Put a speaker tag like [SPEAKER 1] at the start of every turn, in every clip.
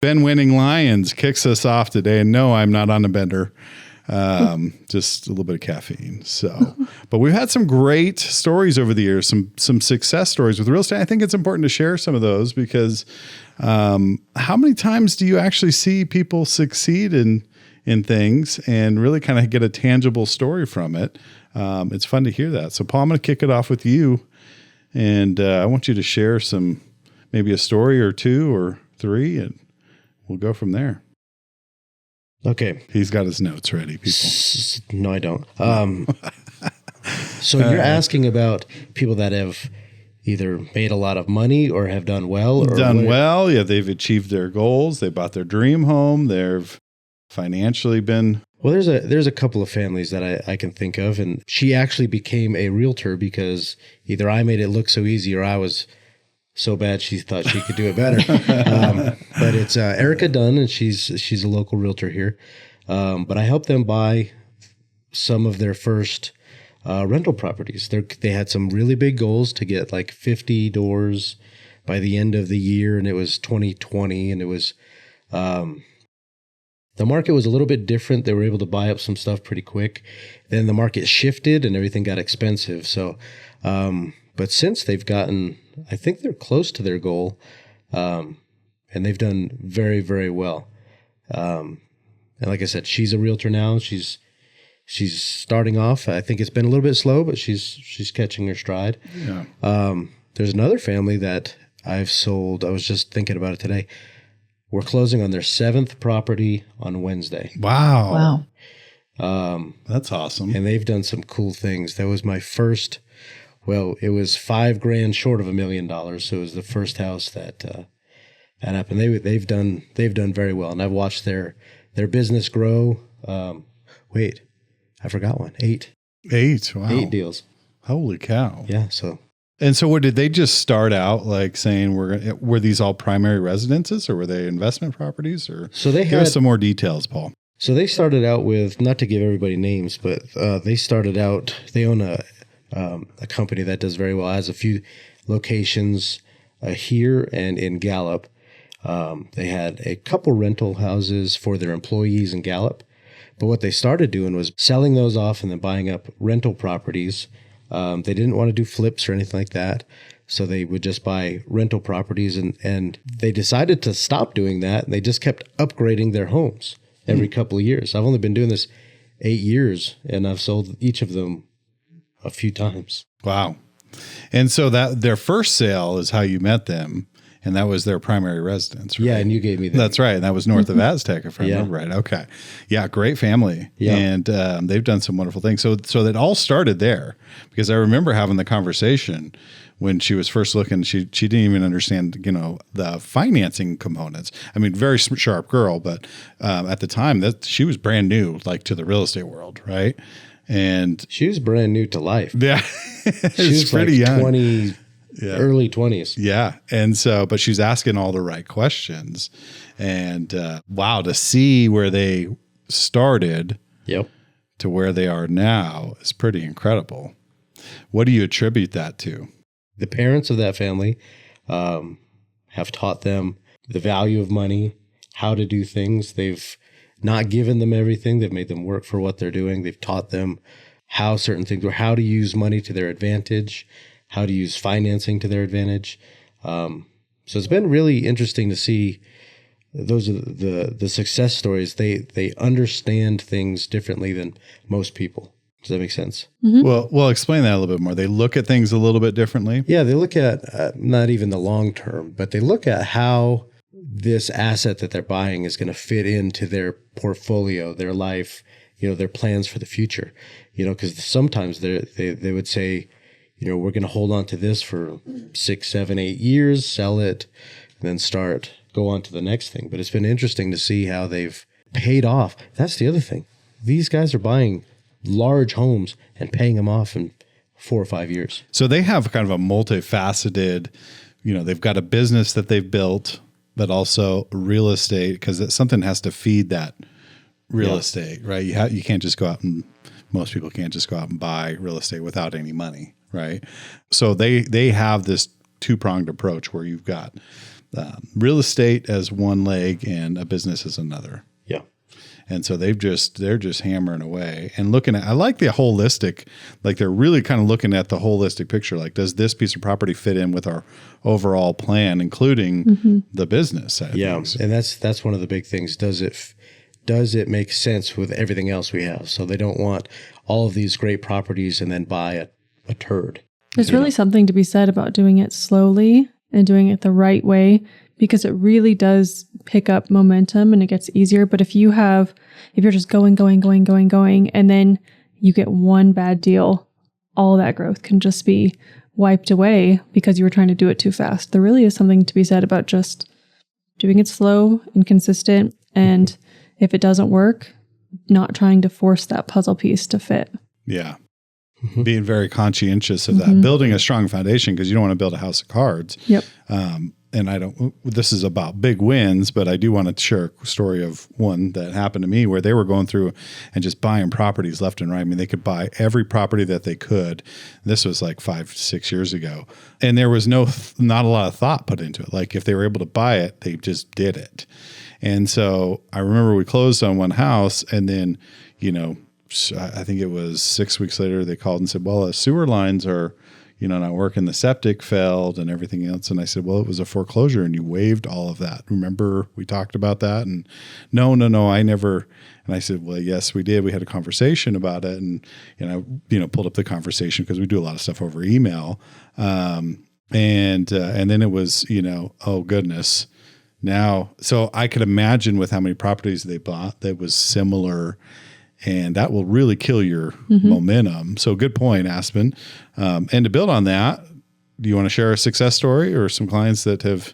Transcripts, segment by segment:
[SPEAKER 1] been winning Lyons kicks us off today. And no, I'm not on a bender. Just a little bit of caffeine. So, but we've had some great stories over the years, some success stories with real estate. I think it's important to share some of those because, how many times do you actually see people succeed in things and really kind of get a tangible story from it? It's fun to hear that. So Paul, I'm going to kick it off with you. And, I want you to share maybe a story or two or three, and we'll go from there.
[SPEAKER 2] Okay.
[SPEAKER 1] He's got his notes ready, people.
[SPEAKER 2] No, I don't. So you're asking about people that have either made a lot of money or have done well? Or
[SPEAKER 1] yeah. They've achieved their goals. They bought their dream home. They've financially been...
[SPEAKER 2] Well, there's a couple of families that I can think of, and she actually became a realtor because either I made it look so easy or I was so bad she thought she could do it better. But it's Erica Dunn, and she's a local realtor here. But I helped them buy some of their first rental properties. They had some really big goals to get like 50 doors by the end of the year, and it was 2020, and it was the market was a little bit different. They were able to buy up some stuff pretty quick. Then the market shifted and everything got expensive. So, but since they've gotten, I think they're close to their goal, and they've done very, very well. And like I said, she's a realtor now. She's starting off. I think it's been a little bit slow, but she's catching her stride.
[SPEAKER 1] Yeah.
[SPEAKER 2] There's another family that I've sold. I was just thinking about it today. We're closing on their 7th property on Wednesday.
[SPEAKER 1] Wow. That's awesome.
[SPEAKER 2] And they've done some cool things. That was my first, it was $5,000 short of $1 million. So it was the first house that happened. They've done very well. And I've watched their business grow. Wait, I forgot one. 8.
[SPEAKER 1] 8. Wow.
[SPEAKER 2] 8 deals.
[SPEAKER 1] Holy cow.
[SPEAKER 2] Yeah. So.
[SPEAKER 1] And so what did they just start out like saying were these all primary residences or were they investment properties or
[SPEAKER 2] so they
[SPEAKER 1] give us some more details, Paul.
[SPEAKER 2] So they started out with, not to give everybody names, but they own a company that does very well, has a few locations here and in Gallup. They had a couple rental houses for their employees in Gallup. But what they started doing was selling those off and then buying up rental properties. They didn't want to do flips or anything like that. So they would just buy rental properties and they decided to stop doing that. And they just kept upgrading their homes every couple of years. I've only been doing this 8 years and I've sold each of them a few times.
[SPEAKER 1] Wow. And so that their first sale is how you met them. And that was their primary residence, right?
[SPEAKER 2] Yeah, and you gave me that.
[SPEAKER 1] That's right. And that was north of Aztec, if I remember right. Okay. Yeah, great family.
[SPEAKER 2] Yeah.
[SPEAKER 1] And they've done some wonderful things. So that all started there because I remember having the conversation when she was first looking. She didn't even understand, the financing components. I mean, very sharp girl, but at the time that she was brand new, like to the real estate world, right? And
[SPEAKER 2] she was brand new to life.
[SPEAKER 1] Yeah.
[SPEAKER 2] She was pretty
[SPEAKER 1] young.
[SPEAKER 2] 20. Yeah. Early 20s.
[SPEAKER 1] Yeah. And so, but she's asking all the right questions. And wow, to see where they started to where they are now is pretty incredible. What do you attribute that to?
[SPEAKER 2] The parents of that family have taught them the value of money, how to do things. They've not given them everything. They've made them work for what they're doing. They've taught them how certain things or how to use money to their advantage, how to use financing to their advantage. So it's been really interesting to see. Those are the success stories. They understand things differently than most people. Does that make sense?
[SPEAKER 1] Mm-hmm. Well, explain that a little bit more. They look at things a little bit differently.
[SPEAKER 2] Yeah, they look at not even the long term, but they look at how this asset that they're buying is going to fit into their portfolio, their life, their plans for the future. Because sometimes they would say, we're going to hold on to this for 6, 7, 8 years, sell it, and then go on to the next thing. But it's been interesting to see how they've paid off. That's the other thing. These guys are buying large homes and paying them off in 4 or 5 years.
[SPEAKER 1] So they have kind of a multifaceted, they've got a business that they've built, but also real estate, because something has to feed that real estate, right? You can't just go out and, most people can't just go out and buy real estate without any money. Right. So they have this 2-pronged approach where you've got real estate as one leg and a business as another.
[SPEAKER 2] Yeah.
[SPEAKER 1] And so they're just hammering away and looking at, I like the holistic, like they're really kind of looking at the holistic picture. Like, does this piece of property fit in with our overall plan, including the business side of things?
[SPEAKER 2] And that's one of the big things. Does it make sense with everything else we have? So they don't want all of these great properties and then buy a turd.
[SPEAKER 3] There's really something to be said about doing it slowly and doing it the right way, because it really does pick up momentum and it gets easier. But if you're just going, and then you get one bad deal, all that growth can just be wiped away because you were trying to do it too fast. There really is something to be said about just doing it slow and consistent. And if it doesn't work, not trying to force that puzzle piece to fit.
[SPEAKER 1] Yeah. Being very conscientious of that, building a strong foundation, because you don't want to build a house of cards.
[SPEAKER 3] Yep.
[SPEAKER 1] And this is about big wins, but I do want to share a story of one that happened to me where they were going through and just buying properties left and right. I mean, they could buy every property that they could. This was like 5-6 years ago. And there was not a lot of thought put into it. Like, if they were able to buy it, they just did it. And so I remember we closed on one house, and then, I think it was 6 weeks later, they called and said, well, the sewer lines are, not working. The septic failed and everything else. And I said, well, it was a foreclosure and you waived all of that. Remember we talked about that? And no, I never. And I said, well, yes, we did. We had a conversation about it. And I, pulled up the conversation because we do a lot of stuff over email. And then it was, oh goodness. Now, so I could imagine with how many properties they bought that was similar, and that will really kill your momentum. So good point, Aspen. And to build on that, do you want to share a success story or some clients that have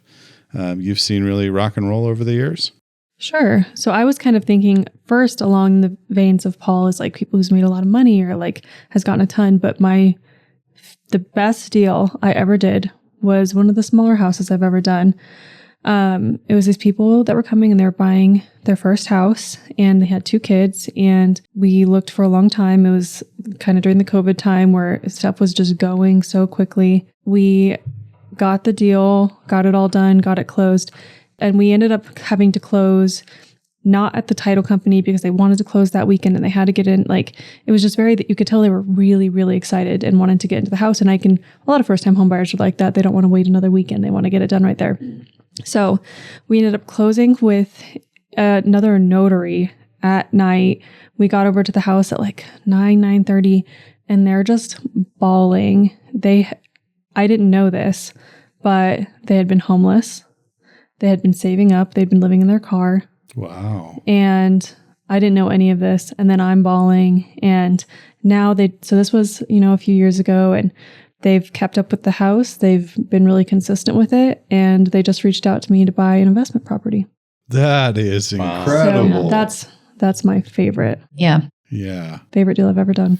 [SPEAKER 1] you've seen really rock and roll over the years?
[SPEAKER 3] Sure. So I was kind of thinking first along the veins of Paul is like people who's made a lot of money or like has gotten a ton. But the best deal I ever did was one of the smaller houses I've ever done. It was these people that were coming and they were buying their first house, and they had 2 kids, and we looked for a long time. It was kind of during the COVID time where stuff was just going so quickly. We got the deal, got it all done, got it closed, and we ended up having to close not at the title company because they wanted to close that weekend and they had to get in. Like, it was just that you could tell they were really, really excited and wanted to get into the house. And a lot of first time home buyers are like that. They don't want to wait another weekend. They want to get it done right there. So we ended up closing with another notary at night. We got over to the house at like 9:30, and they're just bawling. I didn't know this, but they had been homeless. They had been saving up. They'd been living in their car.
[SPEAKER 1] Wow.
[SPEAKER 3] And I didn't know any of this. And then I'm bawling. And now so this was, a few years ago, and they've kept up with the house. They've been really consistent with it. And they just reached out to me to buy an investment property.
[SPEAKER 1] That is incredible.
[SPEAKER 3] So that's my favorite.
[SPEAKER 4] Yeah.
[SPEAKER 1] Yeah.
[SPEAKER 3] Favorite deal I've ever done.